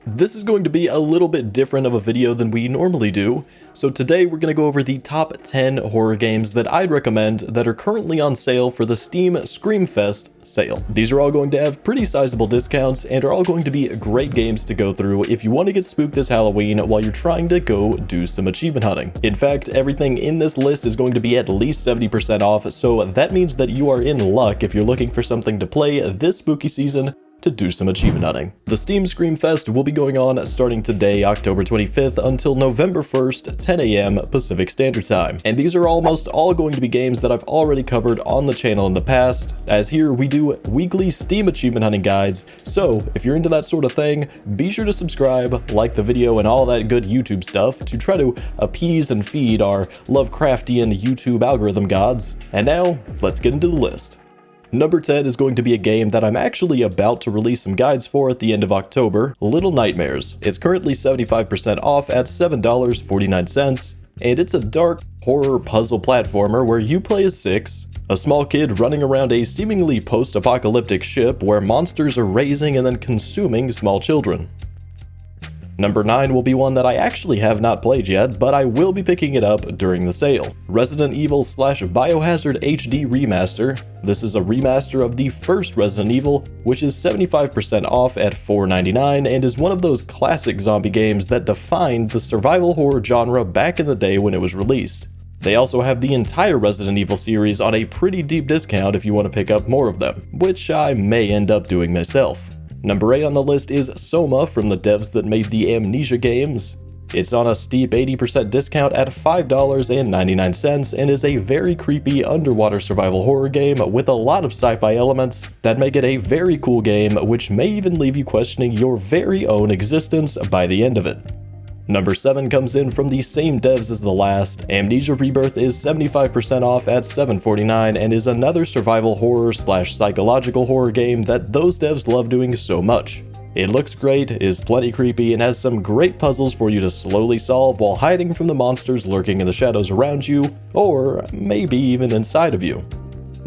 This is going to be a little bit different of a video than we normally do. So today we're going to go over the top 10 horror games that I'd recommend that are currently on sale for the Steam Screamfest sale. These are all going to have pretty sizable discounts and are all going to be great games to go through if you want to get spooked this Halloween while you're trying to go do some achievement hunting. In fact, everything in this list is going to be at least 70% off, so that means that you are in luck if you're looking for something to play this spooky season to do some achievement hunting. The Steam Screamfest will be going on starting today, October 25th, until November 1st, 10 a.m. Pacific Standard Time. And these are almost all going to be games that I've already covered on the channel in the past, as here we do weekly Steam achievement hunting guides. So if you're into that sort of thing, be sure to subscribe, like the video, and all that good YouTube stuff to try to appease and feed our Lovecraftian YouTube algorithm gods. And now, let's get into the list. Number 10 is going to be a game that I'm actually about to release some guides for at the end of October, Little Nightmares. It's currently 75% off at $7.49, and it's a dark horror puzzle platformer where you play as Six, a small kid running around a seemingly post-apocalyptic ship where monsters are raising and then consuming small children. Number 9 will be one that I actually have not played yet, but I will be picking it up during the sale. Resident Evil / Biohazard HD Remaster. This is a remaster of the first Resident Evil, which is 75% off at $4.99 and is one of those classic zombie games that defined the survival horror genre back in the day when it was released. They also have the entire Resident Evil series on a pretty deep discount if you want to pick up more of them, which I may end up doing myself. Number 8 on the list is Soma from the devs that made the Amnesia games. It's on a steep 80% discount at $5.99 and is a very creepy underwater survival horror game with a lot of sci-fi elements that make it a very cool game, which may even leave you questioning your very own existence by the end of it. Number 7 comes in from the same devs as the last. Amnesia Rebirth is 75% off at $7.49 and is another survival horror / psychological horror game that those devs love doing so much. It looks great, is plenty creepy, and has some great puzzles for you to slowly solve while hiding from the monsters lurking in the shadows around you, or maybe even inside of you.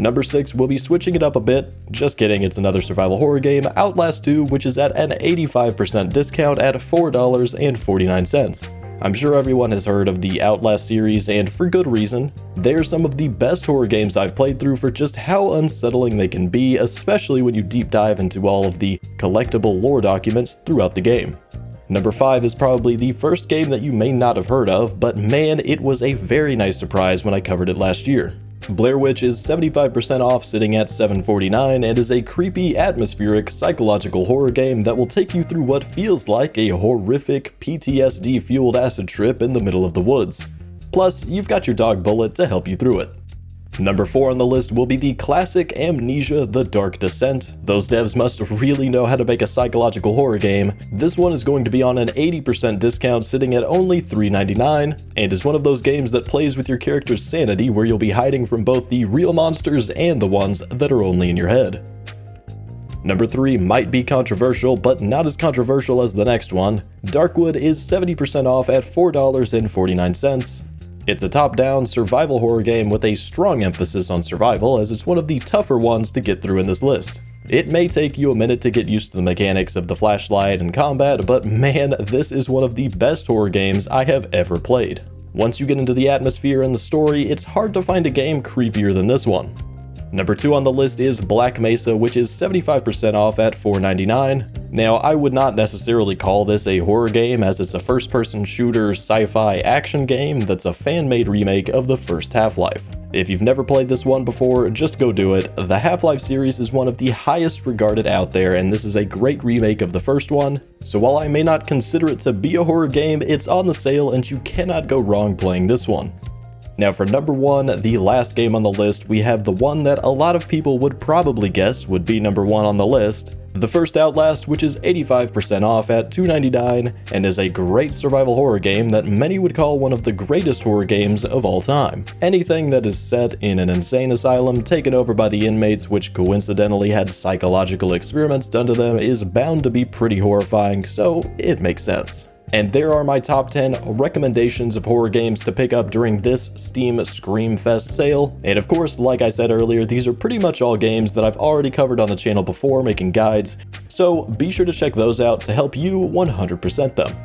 Number 6 will be switching it up a bit. Just kidding, it's another survival horror game, Outlast 2, which is at an 85% discount at $4.49. I'm sure everyone has heard of the Outlast series, and for good reason. They're some of the best horror games I've played through for just how unsettling they can be, especially when you deep dive into all of the collectible lore documents throughout the game. Number 5 is probably the first game that you may not have heard of, but man, it was a very nice surprise when I covered it last year. Blair Witch is 75% off, sitting at $7.49, and is a creepy, atmospheric, psychological horror game that will take you through what feels like a horrific, PTSD-fueled acid trip in the middle of the woods. Plus, you've got your dog Bullet to help you through it. Number 4 on the list will be the classic Amnesia: The Dark Descent. Those devs must really know how to make a psychological horror game. This one is going to be on an 80% discount, sitting at only $3.99, and is one of those games that plays with your character's sanity, where you'll be hiding from both the real monsters and the ones that are only in your head. Number 3 might be controversial, but not as controversial as the next one. Darkwood is 70% off at $4.49. It's a top-down survival horror game with a strong emphasis on survival, as it's one of the tougher ones to get through in this list. It may take you a minute to get used to the mechanics of the flashlight and combat, but man, this is one of the best horror games I have ever played. Once you get into the atmosphere and the story, it's hard to find a game creepier than this one. Number 2 on the list is Black Mesa, which is 75% off at $4.99. Now, I would not necessarily call this a horror game, as it's a first-person shooter sci-fi action game that's a fan-made remake of the first Half-Life. If you've never played this one before, just go do it. The Half-Life series is one of the highest regarded out there, and this is a great remake of the first one. So while I may not consider it to be a horror game, it's on the sale and you cannot go wrong playing this one. Now for number 1, the last game on the list, we have the one that a lot of people would probably guess would be number 1 on the list. The first Outlast, which is 85% off at $2.99, and is a great survival horror game that many would call one of the greatest horror games of all time. Anything that is set in an insane asylum taken over by the inmates, which coincidentally had psychological experiments done to them, is bound to be pretty horrifying, so it makes sense. And there are my top 10 recommendations of horror games to pick up during this Steam Screamfest sale. And of course, like I said earlier, these are pretty much all games that I've already covered on the channel before making guides, so be sure to check those out to help you 100% them.